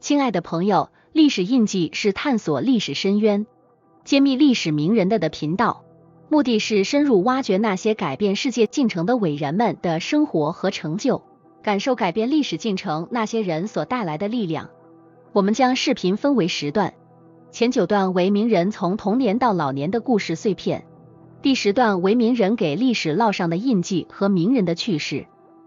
亲爱的朋友，历史印记是探索历史深渊、揭秘历史名人的频道，目的是深入挖掘那些改变世界进程的伟人们的生活和成就，感受改变历史进程那些人所带来的力量。我们将视频分为10段，前9段为名人从童年到老年的故事碎片，第10段为名人给历史烙上的印记和名人的趣事。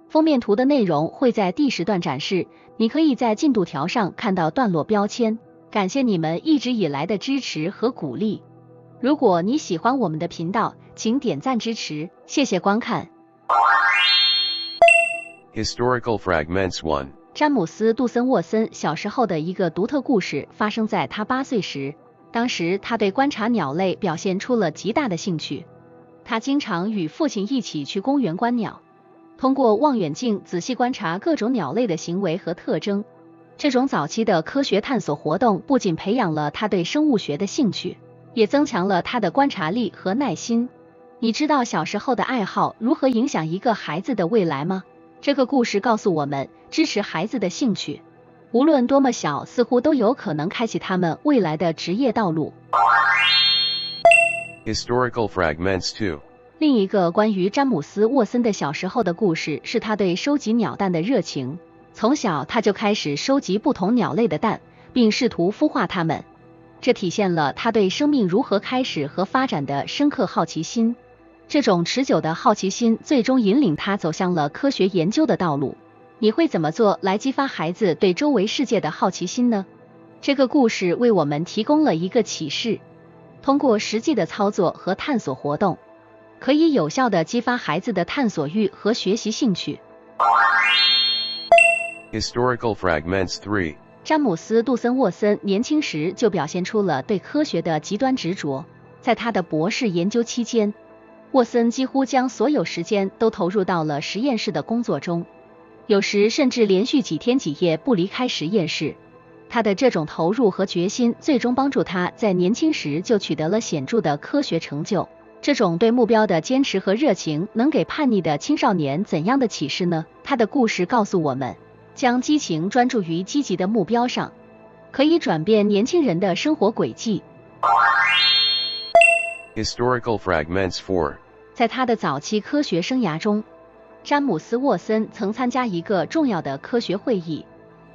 封面图的内容会在第10段展示，你可以在进度条上看到段落标签。感谢你们一直以来的支持和鼓励。如果你喜欢我们的频道，请点赞支持，谢谢观看。Historical Fragments 1。詹姆斯·杜森沃森小时候的一个独特故事发生在他8岁时，当时他对观察鸟类表现出了极大的兴趣。他经常与父亲一起去公园观鸟，通过望远镜仔细观察各种鸟类的行为和特征。这种早期的科学探索活动不仅培养了他对生物学的兴趣，也增强了他的观察力和耐心。你知道小时候的爱好如何影响一个孩子的未来吗？这个故事告诉我们，支持孩子的兴趣，无论多么小，似乎都有可能开启他们未来的职业道路。Historical Fragments 2。另一个关于詹姆斯·沃森的小时候的故事是他对收集鸟蛋的热情。从小他就开始收集不同鸟类的蛋，并试图孵化它们，这体现了他对生命如何开始和发展的深刻好奇心。这种持久的好奇心最终引领他走向了科学研究的道路。你会怎么做来激发孩子对周围世界的好奇心呢？这个故事为我们提供了一个启示，通过实际的操作和探索活动，可以有效地激发孩子的探索欲和学习兴趣。Historical Fragments 3。詹姆斯·杜森沃森年轻时就表现出了对科学的极端执着。在他的博士研究期间，沃森几乎将所有时间都投入到了实验室的工作中，有时甚至连续几天几夜不离开实验室。他的这种投入和决心最终帮助他在年轻时就取得了显著的科学成就。这种对目标的坚持和热情能给叛逆的青少年怎样的启示呢？他的故事告诉我们，将激情专注于积极的目标上，可以转变年轻人的生活轨迹。Historical Fragments 4。在他的早期科学生涯中，詹姆斯·沃森曾参加一个重要的科学会议，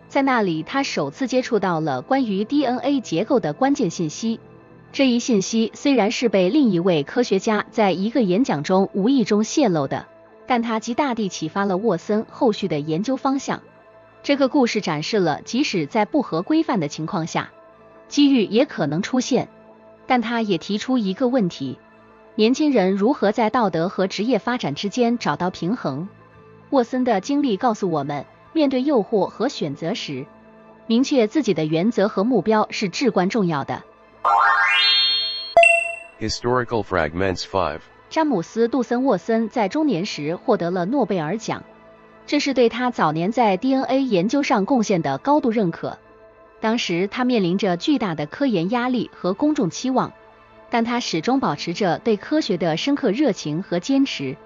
在那里他首次接触到了关于 DNA 结构的关键信息。这一信息虽然是被另一位科学家在一个演讲中无意中泄露的，但它极大地启发了沃森后续的研究方向。这个故事展示了即使在不合规范的情况下，机遇也可能出现，但他也提出一个问题：年轻人如何在道德和职业发展之间找到平衡？沃森的经历告诉我们，面对诱惑和选择时，明确自己的原则和目标是至关重要的。Historical Fragments 5。詹姆斯·杜森沃森在中年时获得了诺贝尔奖，这是对他早年在 DNA 研究上贡献的高度认可。当时他面临着巨大的科研压力和公众期望，但他始终保持着对科学的深刻热情和坚持。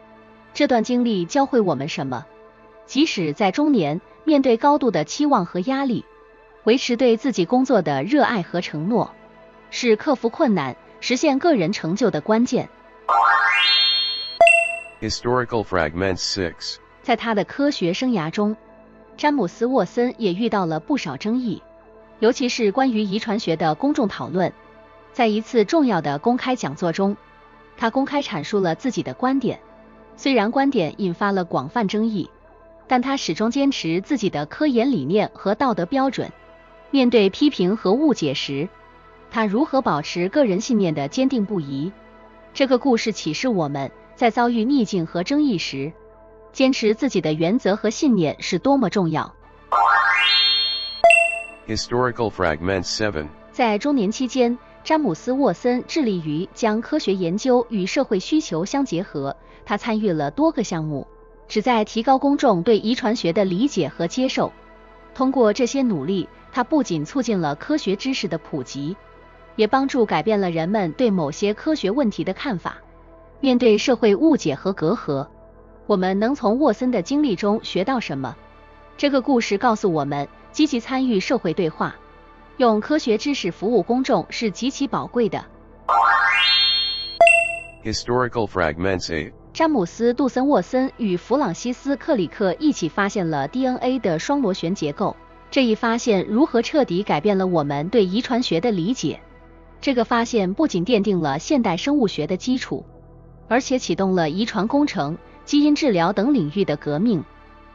这段经历教会我们什么？即使在中年，面对高度的期望和压力，维持对自己工作的热爱和承诺，是克服困难、实现个人成就的关键。Historical Fragments 6。在他的科学生涯中，詹姆斯·沃森也遇到了不少争议，尤其是关于遗传学的公众讨论。在一次重要的公开讲座中，他公开阐述了自己的观点。虽然观点引发了广泛争议，但他始终坚持自己的科研理念和道德标准。面对批评和误解时，他如何保持个人信念的坚定不移？这个故事启示我们，在遭遇逆境和争议时，坚持自己的原则和信念是多么重要。Historical Fragments 7。在中年期间，詹姆斯·沃森致力于将科学研究与社会需求相结合。他参与了多个项目，旨在提高公众对遗传学的理解和接受。通过这些努力，他不仅促进了科学知识的普及，也帮助改变了人们对某些科学问题的看法。面对社会误解和隔阂，我们能从沃森的经历中学到什么？这个故事告诉我们，积极参与社会对话，用科学知识服务公众是极其宝贵的。Historical Fragments 8. 詹姆斯·杜森沃森与弗朗西斯·克里克一起发现了 DNA 的双螺旋结构，这一发现如何彻底改变了我们对遗传学的理解。这个发现不仅奠定了现代生物学的基础，而且启动了遗传工程、基因治疗等领域的革命。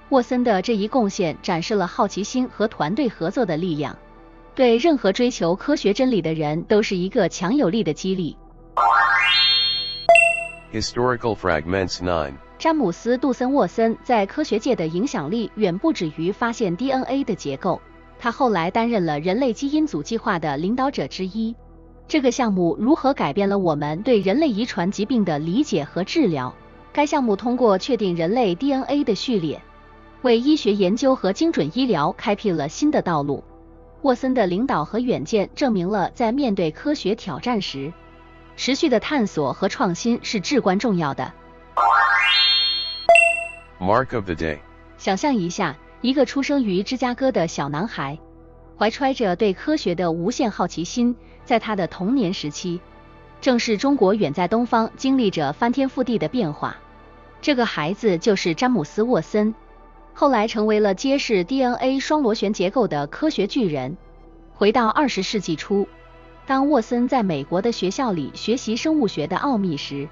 沃森的这一贡献展示了好奇心和团队合作的力量，对任何追求科学真理的人都是一个强有力的激励。Historical Fragments 9. 詹姆斯·杜森沃森在科学界的影响力远不止于发现 DNA 的结构，他后来担任了人类基因组计划的领导者之一。这个项目如何改变了我们对人类遗传疾病的理解和治疗？该项目通过确定人类 DNA 的序列，为医学研究和精准医疗开辟了新的道路。沃森的领导和远见证明了在面对科学挑战时，持续的探索和创新是至关重要的。Mark of the Day. 想象一下，一个出生于芝加哥的小男孩，怀揣着对科学的无限好奇心，在他的童年时期，正是中国远在东方经历着翻天覆地的变化。这个孩子就是詹姆斯·沃森，后来成为了揭示 DNA 双螺旋结构的科学巨人。回到20世纪初，当沃森在美国的学校里学习生物学的奥秘时，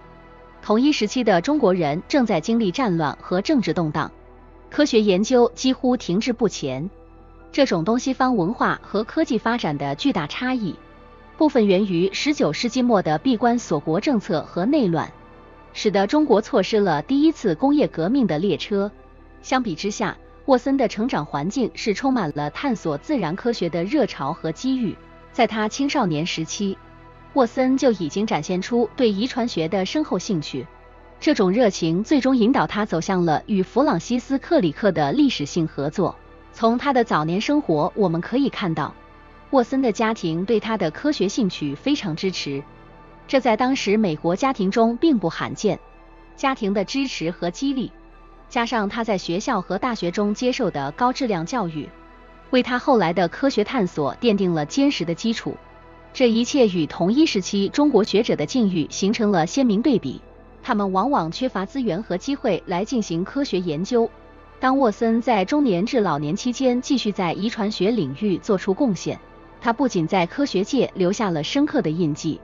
同一时期的中国人正在经历战乱和政治动荡，科学研究几乎停滞不前。这种东西方文化和科技发展的巨大差异，部分源于19世纪末的闭关锁国政策和内乱，使得中国错失了第一次工业革命的列车。相比之下，沃森的成长环境是充满了探索自然科学的热潮和机遇。在他青少年时期，沃森就已经展现出对遗传学的深厚兴趣，这种热情最终引导他走向了与弗朗西斯·克里克的历史性合作。从他的早年生活我们可以看到，沃森的家庭对他的科学兴趣非常支持，这在当时美国家庭中并不罕见。家庭的支持和激励，加上他在学校和大学中接受的高质量教育，为他后来的科学探索奠定了坚实的基础。这一切与同一时期中国学者的境遇形成了鲜明对比，他们往往缺乏资源和机会来进行科学研究。当沃森在中年至老年期间继续在遗传学领域做出贡献，他不仅在科学界留下了深刻的印记，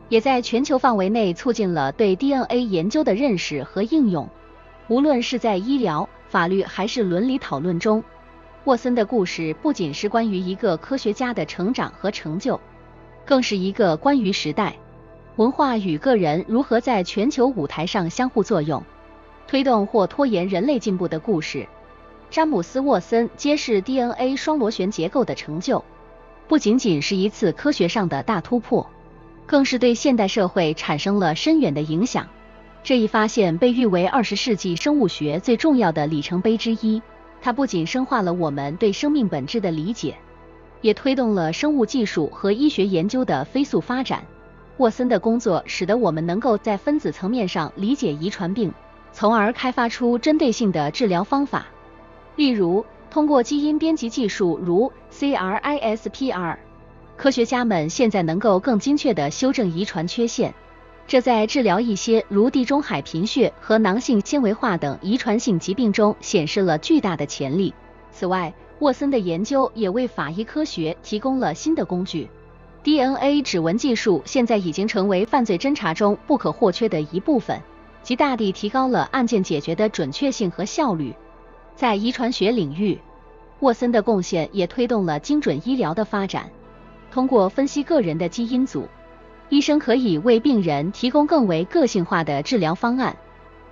也在全球范围内促进了对 DNA 研究的认识和应用。无论是在医疗、法律还是伦理讨论中，沃森的故事不仅是关于一个科学家的成长和成就，更是一个关于时代、文化与个人如何在全球舞台上相互作用，推动或拖延人类进步的故事。詹姆斯·沃森揭示 DNA 双螺旋结构的成就，不仅仅是一次科学上的大突破，更是对现代社会产生了深远的影响。这一发现被誉为20世纪生物学最重要的里程碑之一，它不仅深化了我们对生命本质的理解，也推动了生物技术和医学研究的飞速发展。沃森的工作使得我们能够在分子层面上理解遗传病，从而开发出针对性的治疗方法。例如，通过基因编辑技术如 CRISPR， 科学家们现在能够更精确地修正遗传缺陷，这在治疗一些如地中海贫血和囊性纤维化等遗传性疾病中显示了巨大的潜力。此外，沃森的研究也为法医科学提供了新的工具。DNA 指纹技术现在已经成为犯罪侦查中不可或缺的一部分，极大地提高了案件解决的准确性和效率。在遗传学领域，沃森的贡献也推动了精准医疗的发展。通过分析个人的基因组，医生可以为病人提供更为个性化的治疗方案。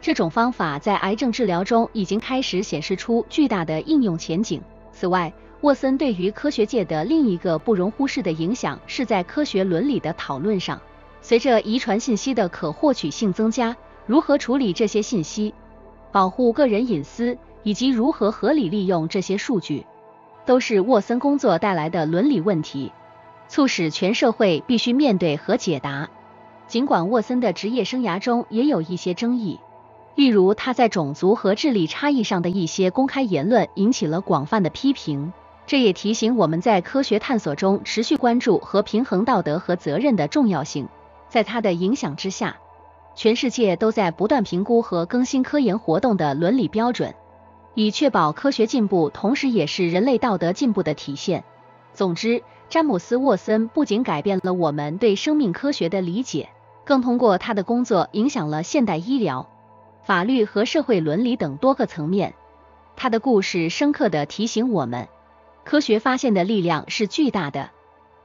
这种方法在癌症治疗中已经开始显示出巨大的应用前景。此外，沃森对于科学界的另一个不容忽视的影响是在科学伦理的讨论上。随着遗传信息的可获取性增加，如何处理这些信息，保护个人隐私，以及如何合理利用这些数据，都是沃森工作带来的伦理问题，促使全社会必须面对和解答。尽管沃森的职业生涯中也有一些争议，例如他在种族和智力差异上的一些公开言论引起了广泛的批评，这也提醒我们在科学探索中持续关注和平衡道德和责任的重要性。在他的影响之下，全世界都在不断评估和更新科研活动的伦理标准，以确保科学进步，同时也是人类道德进步的体现。总之，詹姆斯·沃森不仅改变了我们对生命科学的理解，更通过他的工作影响了现代医疗、法律和社会伦理等多个层面。他的故事深刻地提醒我们，科学发现的力量是巨大的，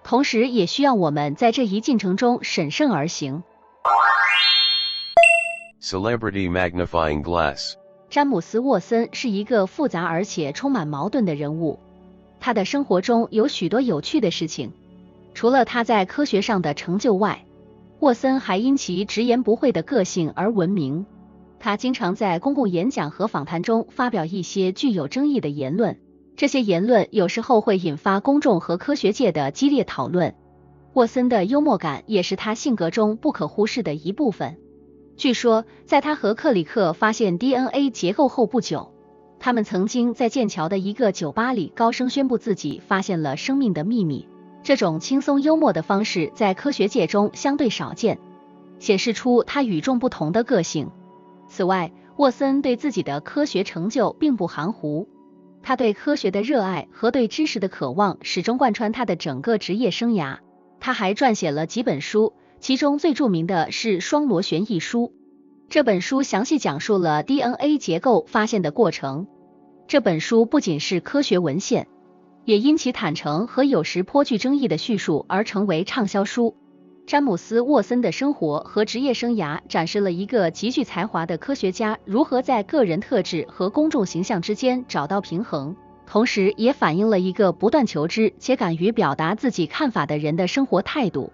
同时也需要我们在这一进程中审慎而行。Celebrity Magnifying Glass。 詹姆斯·沃森是一个复杂而且充满矛盾的人物，他的生活中有许多有趣的事情。除了他在科学上的成就外，沃森还因其直言不讳的个性而闻名。他经常在公共演讲和访谈中发表一些具有争议的言论，这些言论有时候会引发公众和科学界的激烈讨论。沃森的幽默感也是他性格中不可忽视的一部分。据说，在他和克里克发现 DNA 结构后不久，他们曾经在剑桥的一个酒吧里高声宣布自己发现了生命的秘密。这种轻松幽默的方式在科学界中相对少见，显示出他与众不同的个性。此外，沃森对自己的科学成就并不含糊，他对科学的热爱和对知识的渴望始终贯穿他的整个职业生涯。他还撰写了几本书，其中最著名的是《双螺旋》一书。这本书详细讲述了 DNA 结构发现的过程。这本书不仅是科学文献，也因其坦诚和有时颇具争议的叙述而成为畅销书。詹姆斯·沃森的生活和职业生涯展示了一个极具才华的科学家如何在个人特质和公众形象之间找到平衡，同时也反映了一个不断求知且敢于表达自己看法的人的生活态度。